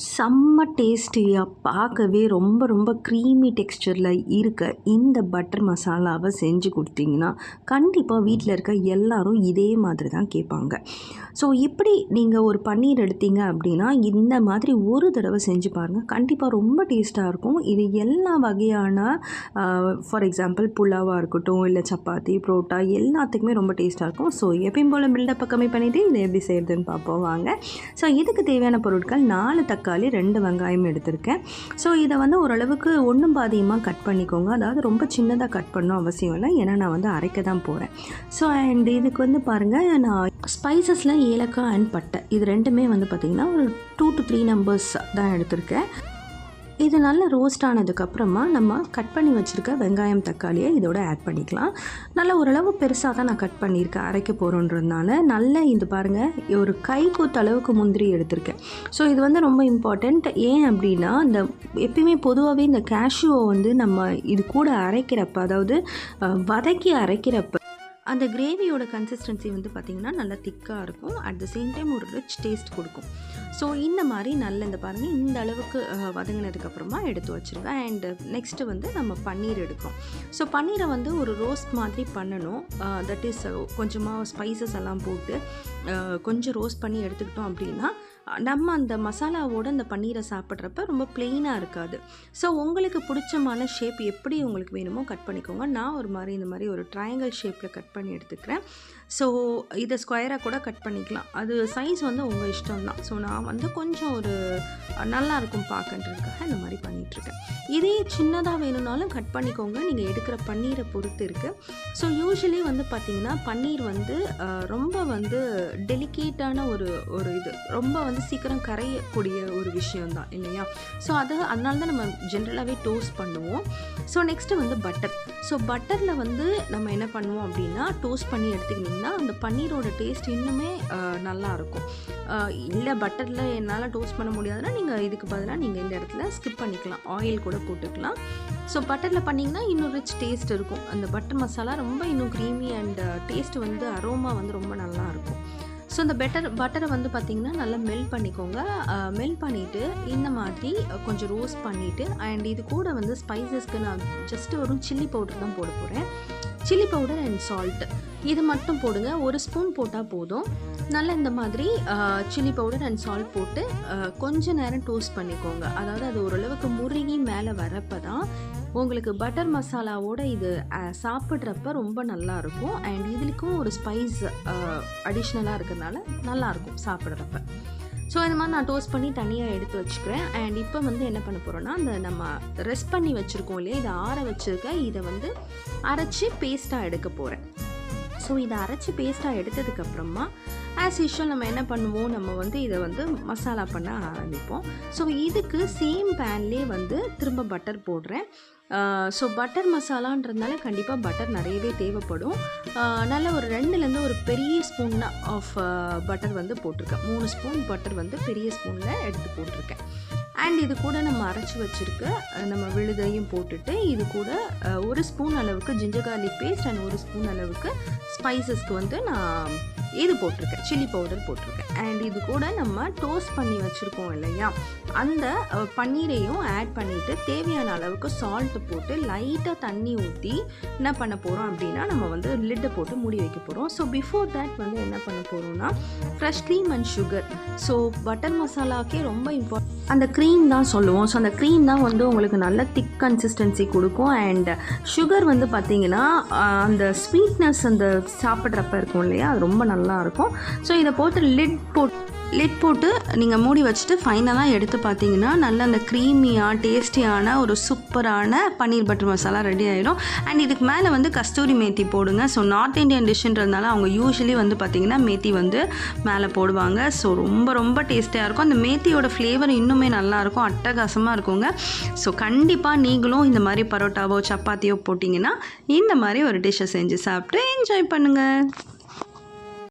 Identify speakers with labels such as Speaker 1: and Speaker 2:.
Speaker 1: செம்ம டேஸ்டியாக பார்க்கவே ரொம்ப ரொம்ப க்ரீமி டெக்ஸ்சரில் இருக்க இந்த பட்டர் மசாலாவை செஞ்சு கொடுத்தீங்கன்னா கண்டிப்பாக வீட்டில் இருக்க எல்லாரும் இதே மாதிரி தான் கேட்பாங்க. ஸோ இப்படி நீங்கள் ஒரு பன்னீர் எடுத்தீங்க அப்படின்னா இந்த மாதிரி ஒரு தடவை செஞ்சு பாருங்கள், கண்டிப்பாக ரொம்ப டேஸ்ட்டாக இருக்கும். இது எல்லா வகையான ஃபார் எக்ஸாம்பிள் புலாவாக இருக்கட்டும், இல்லை சப்பாத்தி, புரோட்டா எல்லாத்துக்குமே ரொம்ப டேஸ்ட்டாக இருக்கும். ஸோ எப்பயும் போல் பில்டப்பை கம்மி பண்ணிவிட்டு இதை எப்படி செய்கிறதுன்னு பார்ப்போம் வாங்க. ஸோ இதுக்கு தேவையான பொருட்கள் 4 தக்காளி, 2 வெங்காயம் எடுத்திருக்கேன். ஸோ இதை ஓரளவுக்கு ஒன்றும் பாதியமாக கட் பண்ணிக்கோங்க. அதாவது ரொம்ப சின்னதாக கட் பண்ணணும் அவசியம் இல்லை, ஏன்னா நான் அரைக்க தான் போகிறேன். ஸோ அண்ட் இதுக்கு பாருங்கள், நான் ஸ்பைசஸில் ஏலக்காய் அண்ட் பட்டை இது ரெண்டுமே பார்த்திங்கன்னா ஒரு 2 to 3 நம்பர்ஸ் தான் எடுத்திருக்கேன். இது நல்லா ரோஸ்ட் ஆனதுக்கப்புறமா நம்ம கட் பண்ணி வச்சுருக்க வெங்காயம், தக்காளியை இதோட ஆட் பண்ணிக்கலாம். நல்லா ஓரளவு பெருசாக தான் நான் கட் பண்ணியிருக்கேன், அரைக்க போகிறோன்றதுனால. நல்லா இது பாருங்கள், ஒரு கை கூத்த அளவுக்கு முந்திரி எடுத்திருக்கேன். ஸோ இது ரொம்ப இம்பார்ட்டண்ட். ஏன் அப்படின்னா இந்த எப்பயுமே பொதுவாகவே இந்த கேஷ்யூவை நம்ம இது கூட அரைக்கிறப்ப, அதாவது வதக்கி அரைக்கிறப்ப அந்த கிரேவியோட கன்சிஸ்டன்சி பார்த்திங்கன்னா நல்லா திக்காக இருக்கும். அட் த சேம் டைம் ஒரு ரிச் டேஸ்ட் கொடுக்கும். ஸோ இந்த மாதிரி நல்ல இந்த பாருங்கள், இந்த அளவுக்கு வதங்கினதுக்கப்புறமா எடுத்து வச்சுருங்க. அண்டு நெக்ஸ்ட்டு நம்ம பன்னீர் எடுக்கும். ஸோ பன்னீரை ஒரு ரோஸ்ட் மாதிரி பண்ணணும். தட் இஸ் கொஞ்சமாக ஸ்பைசஸ் எல்லாம் போட்டு கொஞ்சம் ரோஸ்ட் பண்ணி எடுத்துக்கிட்டோம் அப்படின்னா நம்ம அந்த மசாலாவோட அந்த பன்னீரை சாப்பிட்றப்ப ரொம்ப ப்ளெயினாக இருக்காது. ஸோ உங்களுக்கு பிடிச்சமான ஷேப் எப்படி உங்களுக்கு வேணுமோ கட் பண்ணிக்கோங்க. நான் இந்த மாதிரி ஒரு ட்ரையாங்கிள் ஷேப்பில் கட் பண்ணி எடுத்துக்கிறேன். ஸோ இதை ஸ்கொயராக கூட கட் பண்ணிக்கலாம், அது சைஸ் உங்கள் இஷ்டம் தான். ஸோ நான் கொஞ்சம் ஒரு நல்லாயிருக்கும் பார்க்கன்றதுக்காக இந்த மாதிரி பண்ணிகிட்ருக்கேன். இதே சின்னதாக வேணும்னாலும் கட் பண்ணிக்கோங்க, நீங்கள் எடுக்கிற பன்னீரை பொறுத்து இருக்குது. ஸோ யூஸ்வலி பார்த்திங்கன்னா பன்னீர் ரொம்ப டெலிகேட்டான ஒரு இது ரொம்ப சீக்கிரம் கரையக்கூடிய ஒரு விஷயம்தான் இல்லையா? ஸோ அதனால தான் நம்ம ஜென்ரலாகவே டோஸ்ட் பண்ணுவோம். So next butter. ஸோ பட்டரில் நம்ம என்ன பண்ணுவோம் அப்படின்னா, டோஸ்ட் பண்ணி எடுத்துக்கிட்டிங்கன்னா அந்த பன்னீரோட டேஸ்ட் இன்னுமே நல்லாயிருக்கும். இல்லை பட்டரில் என்னால் டோஸ்ட் பண்ண முடியாதுன்னா நீங்கள் இதுக்கு பதிலாக நீங்கள் இந்த இடத்துல ஸ்கிப் பண்ணிக்கலாம், ஆயில் கூட போட்டுக்கலாம். ஸோ பட்டரில் பண்ணிங்கன்னா இன்னும் ரிச் டேஸ்ட் இருக்கும். அந்த பட்டர் மசாலா ரொம்ப இன்னும் க்ரீமி அண்ட் டேஸ்ட் அரோமா ரொம்ப நல்லாயிருக்கும். ஸோ இந்த பட்டரை பார்த்திங்கன்னா நல்லா மெல்ட் பண்ணிக்கோங்க. மெல்ட் பண்ணிவிட்டு இந்த மாதிரி கொஞ்சம் ரோஸ்ட் பண்ணிவிட்டு, அண்ட் இது கூட ஸ்பைசஸ்க்கு நான் ஜஸ்ட்டு ஒரு சில்லி பவுடர் தான் போட போகிறேன். சில்லி பவுடர் அண்ட் சால்ட் இது மட்டும் போடுங்க, 1 ஸ்பூன் போட்டால் போதும். நல்லா இந்த மாதிரி சில்லி பவுடர் அண்ட் சால்ட் போட்டு கொஞ்ச நேரம் டோஸ்ட் பண்ணிக்கோங்க. அதாவது அது ஓரளவுக்கு முருகி மேலே வரப்போ தான் உங்களுக்கு பட்டர் மசாலாவோட இது சாப்பிட்றப்ப ரொம்ப நல்லாயிருக்கும். அண்ட் இதுக்கும் ஒரு ஸ்பைஸ் அடிஷ்னலாக இருக்கிறதுனால நல்லாயிருக்கும் சாப்பிட்றப்ப. ஸோ இந்த மாதிரி நான் டோஸ்ட் பண்ணி தனியாக எடுத்து வச்சுக்கிறேன். அண்ட் இப்போ என்ன பண்ண போகிறோன்னா, அந்த நம்ம ரெஸ்ட் பண்ணி வச்சுருக்கோம் இல்லையா, இதை ஆற வச்சுருக்க இதை அரைச்சி பேஸ்ட்டாக எடுக்க போகிறேன். ஸோ இதை அரைச்சி பேஸ்ட்டாக எடுத்ததுக்கப்புறமா ஆஸ் யூஷுவல் நம்ம என்ன பண்ணுவோம், நம்ம இதை மசாலா பண்ண ஆரம்பிப்போம். ஸோ இதுக்கு சேம் பேன்லேயே திரும்ப பட்டர் போடுறேன். ஸோ பட்டர் மசாலான்றதுனால கண்டிப்பாக பட்டர் நிறையவே தேவைப்படும். நல்ல ஒரு 2லேருந்து ஒரு பெரிய ஸ்பூன் ஆஃப் பட்டர் போட்டிருக்கேன். 3 ஸ்பூன் பட்டர் பெரிய ஸ்பூனில் எடுத்து போட்டிருக்கேன். அண்ட் இது கூட நம்ம அரைச்சி வச்சுருக்க நம்ம விழுதையும் போட்டுட்டு, இது கூட 1 ஸ்பூன் அளவுக்கு ginger garlic paste and 1 spoon அளவுக்கு ஸ்பைசஸ்க்கு நான் இது போட்டிருக்கேன், சில்லி பவுடர் போட்டிருக்கேன். அண்ட் இது கூட நம்ம டோஸ்ட் பண்ணி வச்சுருக்கோம் இல்லையா, அந்த பன்னீரையும் ஆட் பண்ணிவிட்டு தேவையான அளவுக்கு சால்ட்டு போட்டு லைட்டாக தண்ணி ஊற்றி என்ன பண்ண போகிறோம் அப்படின்னா, நம்ம லிட்டை போட்டு மூடி வைக்க போகிறோம். ஸோ பிஃபோர் தேட் என்ன பண்ண போகிறோம்னா, fresh cream and sugar. So butter மசாலாக்கே ரொம்ப இம்பார்ட்டன்ட் அந்த க்ரீம் தான் சொல்லுவோம். ஸோ அந்த க்ரீம் தான் உங்களுக்கு நல்ல திக் கன்சிஸ்டன்சி கொடுக்கும். அண்ட் சுகர் பார்த்திங்கன்னா அந்த ஸ்வீட்னஸ் அந்த சாப்பிட்றப்ப இருக்கும் இல்லையா, அது ரொம்ப நல்லாயிருக்கும். ஸோ இதை போட்டு லிட் போட்டு நீங்கள் மூடி வச்சுட்டு ஃபைனலாக எடுத்து பார்த்தீங்கன்னா நல்ல அந்த க்ரீமியாக டேஸ்டியான ஒரு சூப்பரான பன்னீர் பட்டர் மசாலா ரெடி ஆகிடும். அண்ட் இதுக்கு மேலே கஸ்தூரி மேத்தி போடுங்க. ஸோ நார்த் இந்தியன் டிஷ்ன்றதுனால அவங்க யூஸ்வலி பார்த்திங்கன்னா மேத்தி மேலே போடுவாங்க. ஸோ ரொம்ப ரொம்ப டேஸ்டியாக இருக்கும். அந்த மேத்தியோட ஃப்ளேவர் இன்னுமே நல்லாயிருக்கும், அட்டகாசமாக இருக்குங்க. ஸோ கண்டிப்பாக நீங்களும் இந்த மாதிரி பரோட்டாவோ சப்பாத்தியோ போட்டிங்கன்னா இந்த மாதிரி ஒரு டிஷ்ஷை செஞ்சு சாப்பிட்டு என்ஜாய் பண்ணுங்கள்.